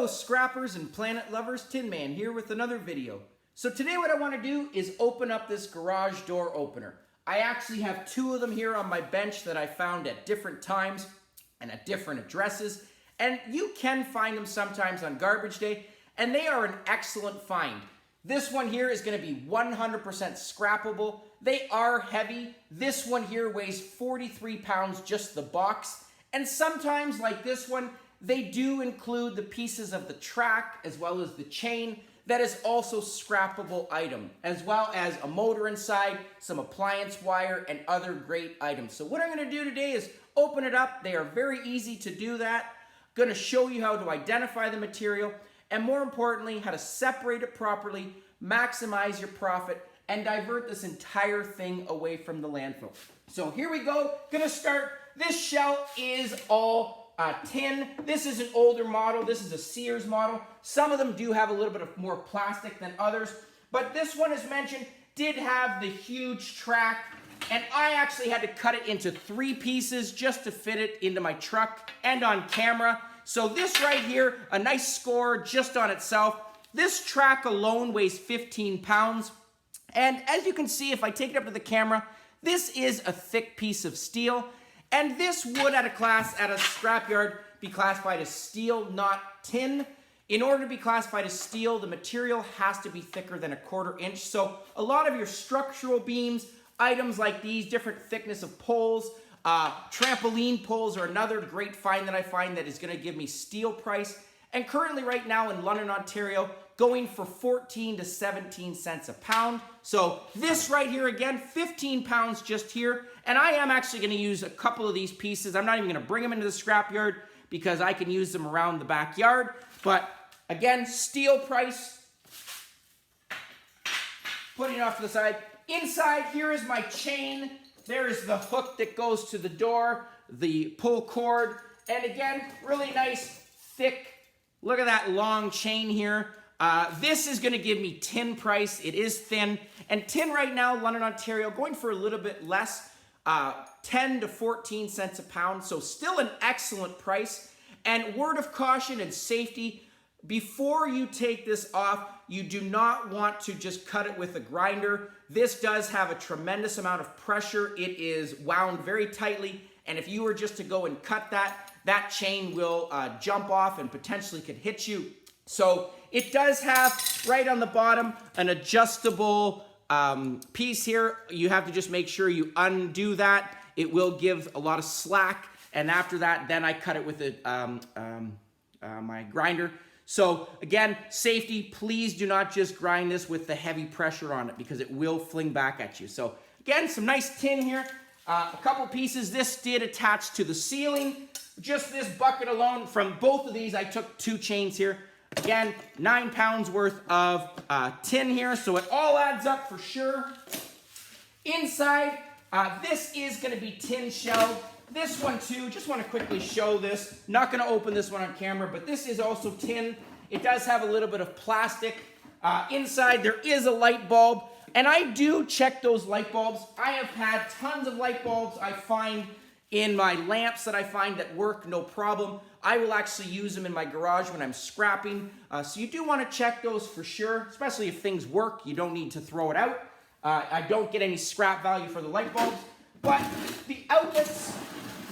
Hello scrappers and planet lovers, Tin Man here with another video. So today what I want to do is open up this garage door opener. I actually have two of them here on my bench that I found at different times and at different addresses. And you can find them sometimes on garbage day, and they are an excellent find. This one here is going to be 100% scrappable. They are heavy. This one here weighs 43 pounds, just the box. And sometimes, like this one, they do include the pieces of the track as well as the chain. That is also scrappable item, as well as a motor inside, some appliance wire, and other great items. So what I'm going to do today is open it up. They are very easy to do that. I'm going to show you how to identify the material, and more importantly, how to separate it properly, maximize your profit, and divert this entire thing away from the landfill. So here we go. Gonna start. This shell is all tin. This is an older model. This is a Sears model. Some of them do have a little bit of more plastic than others, but this one, as mentioned, did have the huge track, and I actually had to cut it into 3 pieces just to fit it into my truck and on camera. So this right here, a nice score just on itself. This track alone weighs 15 pounds. And as you can see, if I take it up to the camera, this is a thick piece of steel. And this would at a scrapyard be classified as steel, not tin. In order to be classified as steel, the material has to be thicker than 1/4 inch. So a lot of your structural beams, items like these, different thickness of poles, trampoline poles are another great find that I find that is going to give me steel price. And currently right now in London, Ontario, going for 14 to 17 cents a pound. So this right here, again, 15 pounds just here. And I am actually going to use a couple of these pieces. I'm not even going to bring them into the scrapyard because I can use them around the backyard. But again, steel price. Putting it off to the side. Inside, here is my chain. There is the hook that goes to the door, the pull cord. And again, really nice, thick, look at that long chain here. This is going to give me tin price. It is thin. And tin right now, London, Ontario, going for a little bit less, 10 to 14 cents a pound. So still an excellent price. And word of caution and safety, before you take this off, you do not want to just cut it with a grinder. This does have a tremendous amount of pressure. It is wound very tightly. And if you were just to go and cut that chain will jump off and potentially could hit you. So it does have right on the bottom an adjustable piece here. You have to just make sure you undo that. It will give a lot of slack. And after that, then I cut it with my grinder. So again, safety, please do not just grind this with the heavy pressure on it because it will fling back at you. So again, some nice tin here. A couple pieces. This did attach to the ceiling. Just this bucket alone, from both of these, I took 2 chains here. Again, 9 pounds worth of tin here, so it all adds up for sure. Inside, this is going to be tin shelled. This one too, just want to quickly show this. Not going to open this one on camera, but this is also tin. It does have a little bit of plastic. Inside, there is a light bulb. And I do check those light bulbs. I have had tons of light bulbs I find in my lamps that I find that work no problem. I will actually use them in my garage when I'm scrapping. So you do want to check those for sure, especially if things work. You don't need to throw it out. I don't get any scrap value for the light bulbs. But the outlets,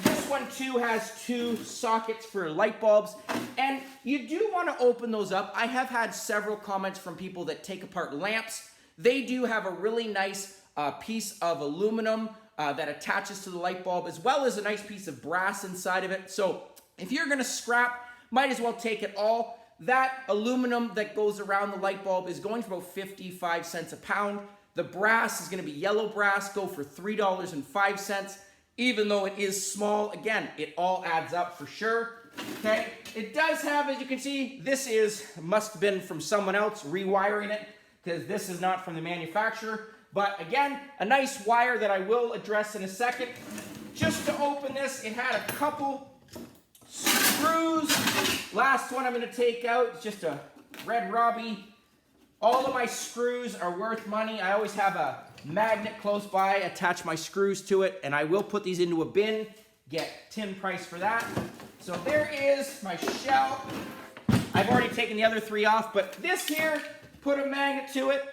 this one too has 2 sockets for light bulbs. And you do want to open those up. I have had several comments from people that take apart lamps. They do have a really nice piece of aluminum that attaches to the light bulb, as well as a nice piece of brass inside of it. So if you're going to scrap, might as well take it all. That aluminum that goes around the light bulb is going for about 55 cents a pound. The brass is going to be yellow brass, go for $3.05. Even though it is small, again, it all adds up for sure. Okay, it does have, as you can see, this must have been from someone else rewiring it, because this is not from the manufacturer. But again, a nice wire that I will address in a second. Just to open this, it had a couple screws. Last one I'm going to take out is just a Red Robbie. All of my screws are worth money. I always have a magnet close by, attach my screws to it, and I will put these into a bin, get tin price for that. So there is my shell. I've already taken the other 3 off, but this here, put a magnet to it.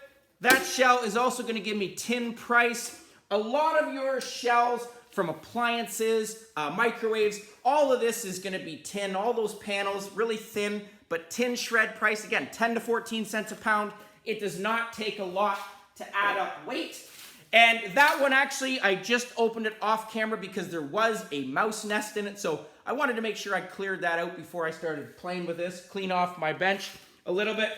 That shell is also going to give me tin price. A lot of your shells from appliances, microwaves, all of this is going to be tin. All those panels, really thin, but tin shred price, again, 10 to 14 cents a pound. It does not take a lot to add up weight. And that one actually, I just opened it off camera because there was a mouse nest in it. So I wanted to make sure I cleared that out before I started playing with this. Clean off my bench a little bit.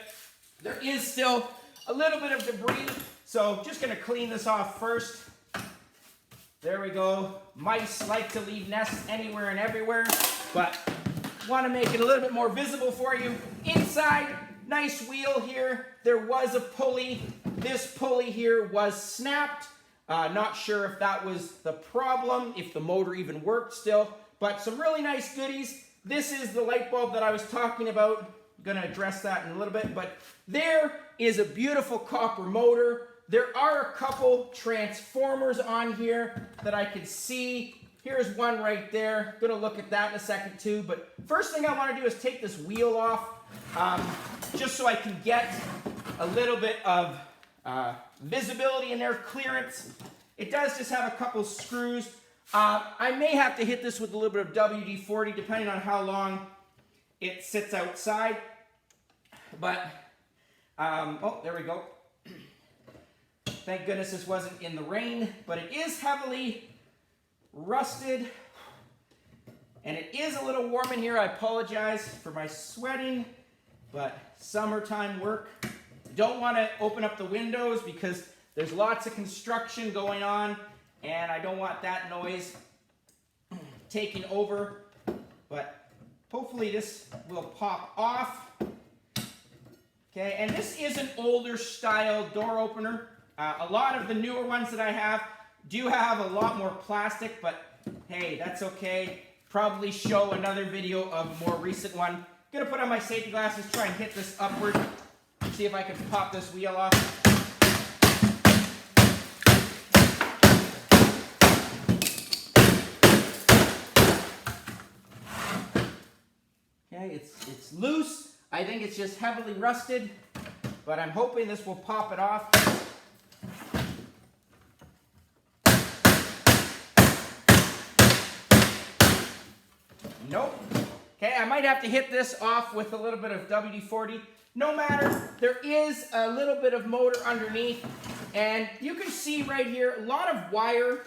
There is still a little bit of debris, so just gonna clean this off first. There we go. Mice like to leave nests anywhere and everywhere, but want to make it a little bit more visible for you. Inside, nice wheel here. There was a pulley. This pulley here was snapped. Not sure if that was the problem, if the motor even worked still, but some really nice goodies. This is the light bulb that I was talking about. I'm gonna address that in a little bit, but there is a beautiful copper motor. There are a couple transformers on here that I can see. Here's one right there. Gonna look at that in a second too, but first thing I wanna do is take this wheel off, just so I can get a little bit of visibility in there, clearance. It does just have a couple screws. I may have to hit this with a little bit of WD-40 depending on how long it sits outside. But, oh, there we go. Thank goodness this wasn't in the rain, but it is heavily rusted. And it is a little warm in here. I apologize for my sweating, but summertime work. Don't want to open up the windows because there's lots of construction going on, and I don't want that noise taking over. But hopefully this will pop off. Okay, and this is an older style door opener. A lot of the newer ones that I have do have a lot more plastic, but hey, that's okay. Probably show another video of a more recent one. Gonna put on my safety glasses, try and hit this upward. See if I can pop this wheel off. Okay, it's loose. I think it's just heavily rusted, but I'm hoping this will pop it off. Nope. Okay, I might have to hit this off with a little bit of WD-40. No matter, there is a little bit of motor underneath, and you can see right here a lot of wire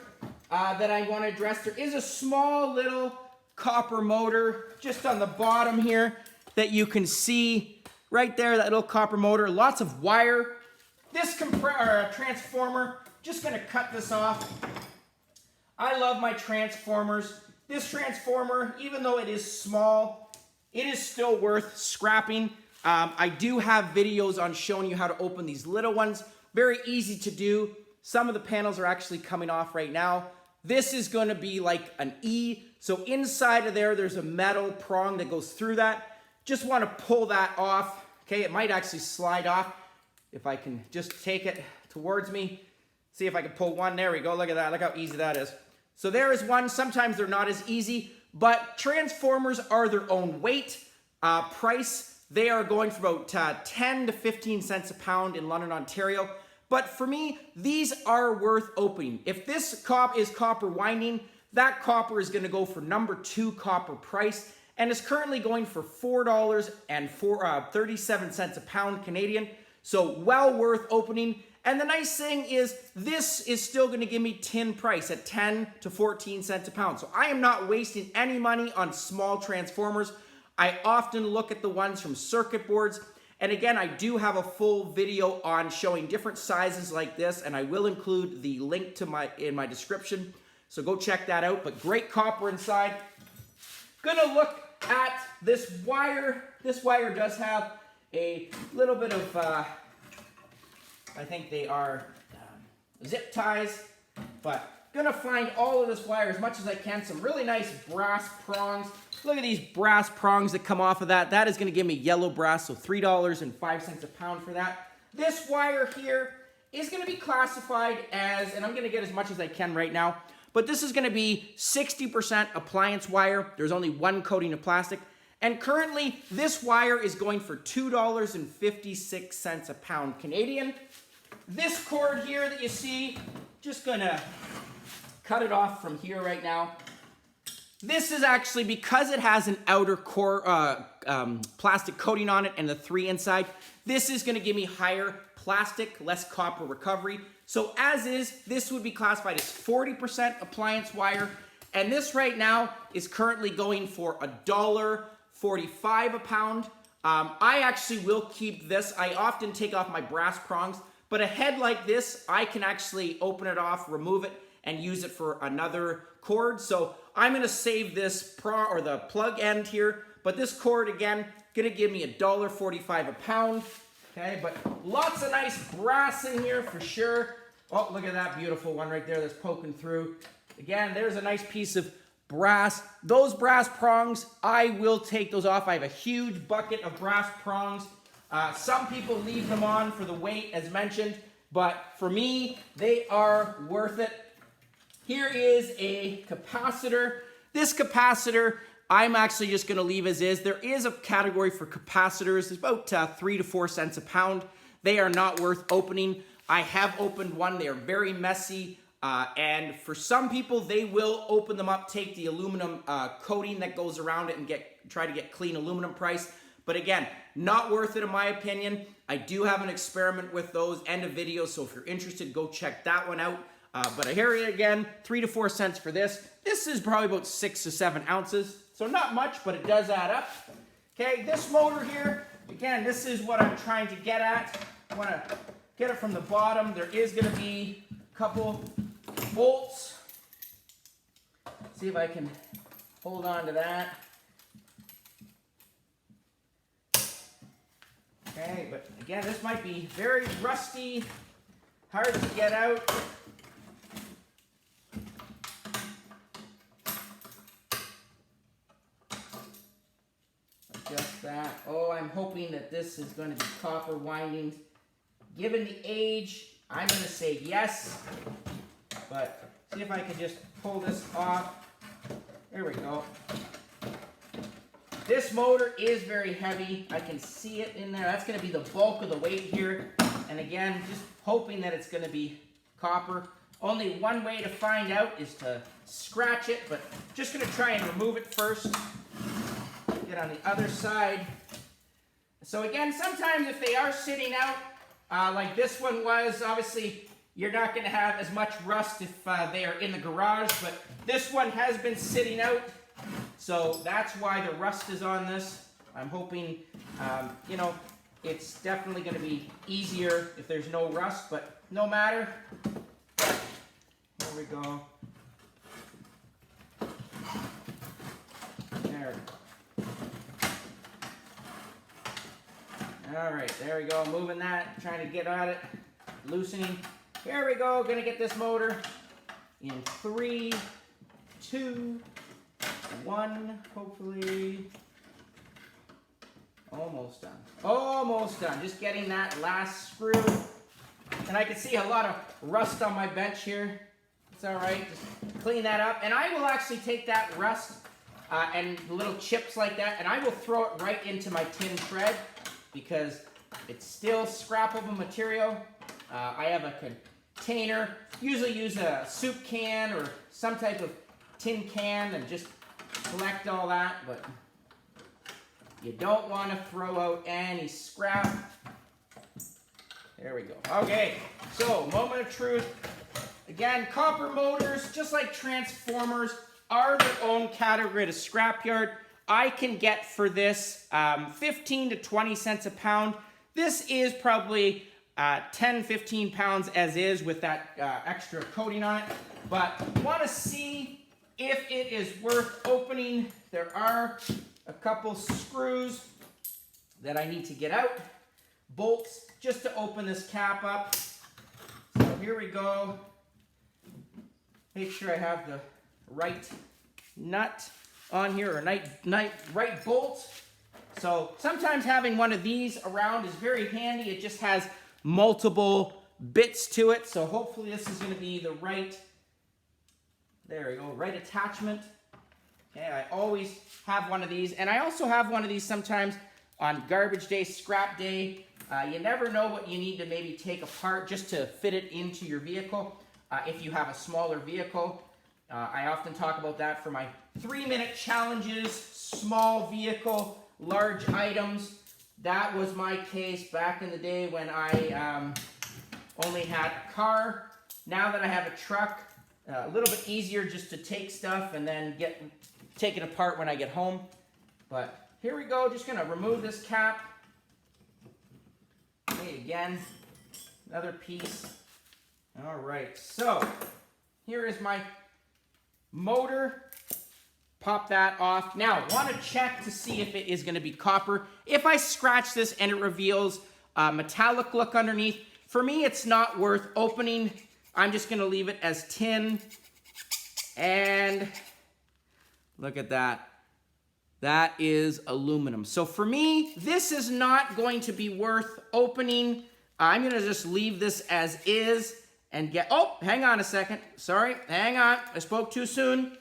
that I want to address. There is a small little copper motor just on the bottom here that you can see right there, that little copper motor, lots of wire. This transformer, just gonna cut this off. I love my transformers. This transformer, even though it is small, it is still worth scrapping. I do have videos on showing you how to open these little ones. Very easy to do. Some of the panels are actually coming off right now. This is gonna be like an E. So inside of there, there's a metal prong that goes through that. Just want to pull that off. Okay, it might actually slide off. If I can just take it towards me. See if I can pull one. There we go. Look at that. Look how easy that is. So there is one. Sometimes they're not as easy, but transformers are their own weight. Price, they are going for about 10 to 15 cents a pound in London, Ontario. But for me, these are worth opening. If this is copper winding, that copper is going to go for number 2 copper price. And is currently going for $4.37 a pound Canadian. So well worth opening. And the nice thing is this is still going to give me tin price at 10 to 14 cents a pound. So I am not wasting any money on small transformers. I often look at the ones from circuit boards. And again, I do have a full video on showing different sizes like this, and I will include the link to in my description. So go check that out. But great copper inside. Gonna look at this wire. This wire does have a little bit of, I think they are zip ties, but gonna find all of this wire as much as I can. Some really nice brass prongs. Look at these brass prongs that come off of that. That is gonna give me yellow brass, so $3.05 a pound for that. This wire here is gonna be classified as, and I'm gonna get as much as I can right now, but this is going to be 60% appliance wire. There's only one coating of plastic. And currently, this wire is going for $2.56 a pound Canadian. This cord here that you see, just gonna cut it off from here right now. This is actually, because it has an outer core plastic coating on it and the 3 inside, this is gonna give me higher plastic, less copper recovery. So as is, this would be classified as 40% appliance wire. And this right now is currently going for $1.45 a pound. I actually will keep this. I often take off my brass prongs, but a head like this, I can actually open it off, remove it, and use it for another cord. So I'm gonna save this the plug end here, but this cord, again, gonna give me $1.45 a pound. Okay, but lots of nice brass in here for sure. Oh, look at that beautiful one right there that's poking through. Again, there's a nice piece of brass. Those brass prongs, I will take those off. I have a huge bucket of brass prongs. Some people leave them on for the weight, as mentioned, but for me, they are worth it. Here is a capacitor. This capacitor, I'm actually just gonna leave as is. There is a category for capacitors. It's about 3 to 4 cents a pound. They are not worth opening. I have opened one. They are very messy. And for some people, they will open them up, take the aluminum coating that goes around it and try to get clean aluminum price. But again, not worth it in my opinion. I do have an experiment with those and a video, so if you're interested, go check that one out. But here again, 3 to 4 cents for this. This is probably about 6 to 7 ounces. So not much, but it does add up. Okay, this motor here, again, this is what I'm trying to get at. I want to get it from the bottom. There is going to be a couple bolts. See if I can hold on to that. Okay, but again, this might be very rusty, hard to get out. Just that. Oh, I'm hoping that this is going to be copper windings. Given the age, I'm going to say yes. But see if I can just pull this off. There we go. This motor is very heavy. I can see it in there. That's going to be the bulk of the weight here. And again, just hoping that it's going to be copper. Only one way to find out is to scratch it, but just going to try and remove it first. Get on the other side. So again, sometimes if they are sitting out, like this one was, obviously you're not going to have as much rust if they are in the garage, but this one has been sitting out, so that's why the rust is on this. I'm hoping, you know, it's definitely going to be easier if there's no rust, but no matter. There we go. There. All right, there we go. Moving that, trying to get at it, loosening. Here we go. Gonna get this motor in 3, 2, 1. Hopefully, almost done. Almost done. Just getting that last screw, and I can see a lot of rust on my bench here. It's all right. Just clean that up, and I will actually take that rust and little chips like that, and I will throw it right into my tin shred, because it's still scrappable material. I have a container, usually use a soup can or some type of tin can and just collect all that, but you don't want to throw out any scrap. There we go. Okay, so moment of truth. Again, copper motors, just like transformers, are their own category at a scrapyard. I can get for this 15 to 20 cents a pound. This is probably 10, 15 pounds as is with that extra coating on it. But want to see if it is worth opening. There are a couple screws that I need to get out. Bolts just to open this cap up. So here we go. Make sure I have the right nut on here, or right bolt. So sometimes having one of these around is very handy. It just has multiple bits to it. So hopefully this is going to be the right, there we go, right attachment. Okay, I always have one of these, and I also have one of these sometimes on garbage day, scrap day. You never know what you need to maybe take apart just to fit it into your vehicle. If you have a smaller vehicle, I often talk about that for my 3-minute challenges, small vehicle, large items. That was my case back in the day when I only had a car. Now that I have a truck, a little bit easier just to take stuff and then take it apart when I get home. But here we go, just gonna remove this cap. Okay, again, another piece. All right, so here is my motor. Pop that off. Now, want to check to see if it is going to be copper. If I scratch this and it reveals a metallic look underneath, for me it's not worth opening. I'm just going to leave it as tin. And look at that. That is aluminum. So for me, this is not going to be worth opening. I'm going to just leave this as is and get... Oh, hang on a second. Sorry, hang on. I spoke too soon.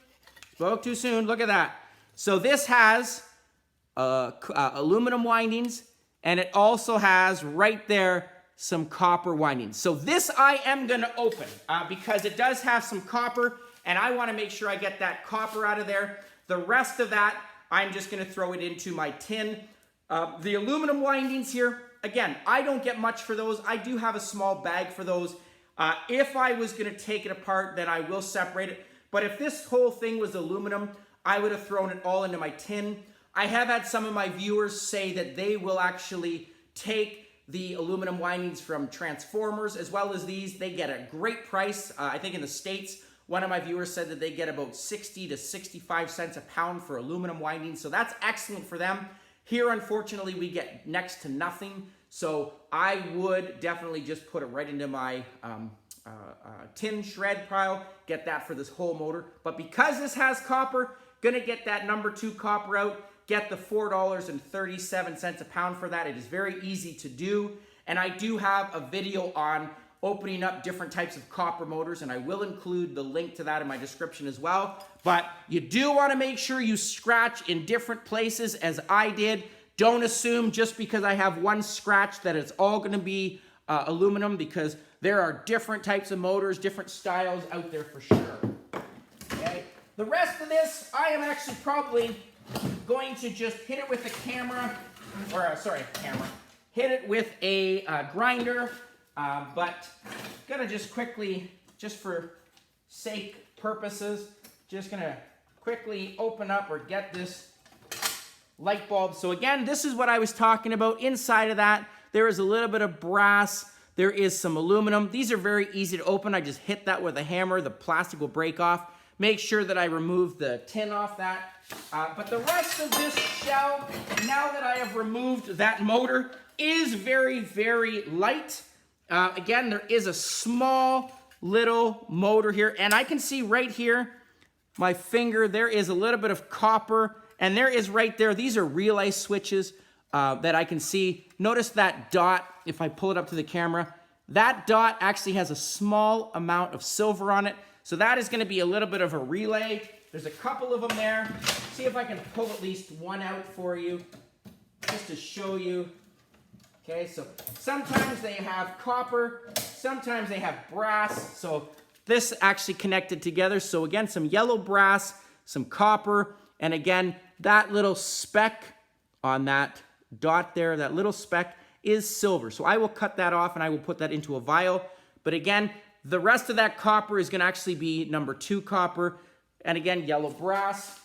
Spoke too soon. Look at that. So this has aluminum windings, and it also has right there some copper windings. So this I am going to open because it does have some copper, and I want to make sure I get that copper out of there. The rest of that, I'm just going to throw it into my tin. The aluminum windings here, again, I don't get much for those. I do have a small bag for those. If I was going to take it apart, then I will separate it. But if this whole thing was aluminum, I would have thrown it all into my tin. I have had some of my viewers say that they will actually take the aluminum windings from transformers as well as these. They get a great price. I think in the States, one of my viewers said that they get about 60 to 65 cents a pound for aluminum windings. So that's excellent for them. Here, unfortunately, we get next to nothing. So I would definitely just put it right into my tin shred pile, get that for this whole motor. But because this has copper, gonna get that number 2 copper out, get the $4.37 a pound for that. It is very easy to do. And I do have a video on opening up different types of copper motors, and I will include the link to that in my description as well. But you do want to make sure you scratch in different places as I did. Don't assume just because I have one scratch that it's all going to be aluminum, because there are different types of motors, different styles out there for sure. Okay. The rest of this, I am actually probably going to just hit it with a camera, or hit it with a grinder, but gonna just quickly, just for sake purposes, just gonna quickly open up or get this light bulb. So again, this is what I was talking about. Inside of that, there is a little bit of brass. There is some aluminum. These are very easy to open. I just hit that with a hammer. The plastic will break off. Make sure that I remove the tin off that. But the rest of this shell, now that I have removed that motor, is very, very light. Again, there is a small little motor here. And I can see right here, my finger, there is a little bit of copper. And there is right there, these are relay switches that I can see. Notice that dot, if I pull it up to the camera, that dot actually has a small amount of silver on it. So that is going to be a little bit of a relay. There's a couple of them there. See if I can pull at least one out for you, just to show you. Okay, so sometimes they have copper, sometimes they have brass. So this actually connected together. So again, some yellow brass, some copper, and again, that little speck on that dot there, that little speck is silver. So I will cut that off and I will put that into a vial. But again, the rest of that copper is going to actually be number 2 copper. And again, yellow brass.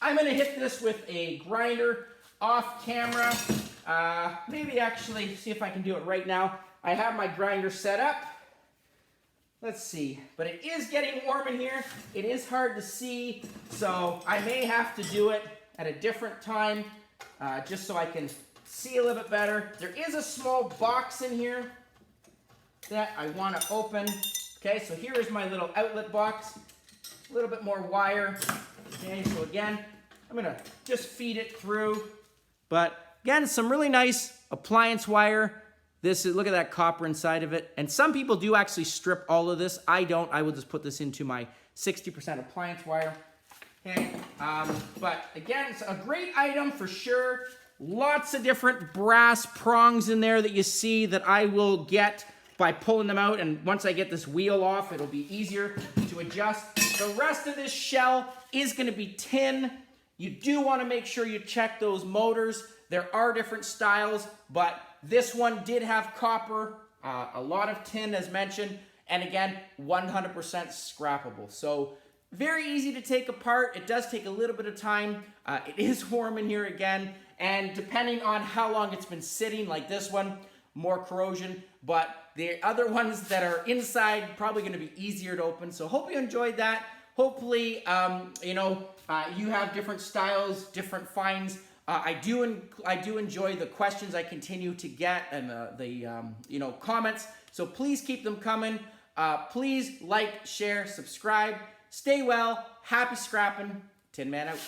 I'm going to hit this with a grinder off camera. Maybe actually see if I can do it right now. I have my grinder set up. Let's see. But it is getting warm in here. It is hard to see. So I may have to do it at a different time just so I can see a little bit better. There is a small box in here that I want to open. Okay, so here is my little outlet box. A little bit more wire. Okay, so again, I'm going to just feed it through. But again, some really nice appliance wire. This is, look at that copper inside of it. And some people do actually strip all of this. I don't. I will just put this into my 60% appliance wire. Okay, but again, it's a great item for sure. Lots of different brass prongs in there that you see that I will get by pulling them out, and once I get this wheel off, it'll be easier to adjust. The rest of this shell is going to be tin. You do want to make sure you check those motors. There are different styles, but this one did have copper, a lot of tin as mentioned, and again, 100% scrappable. So very easy to take apart. It does take a little bit of time. It is warm in here again, and depending on how long it's been sitting, like this one, more corrosion, but the other ones that are inside probably going to be easier to open. So hope you enjoyed that. Hopefully, you have different styles, different finds. I do enjoy the questions I continue to get and the comments. So please keep them coming. Please like, share, subscribe. Stay well. Happy scrapping. Tin Man out.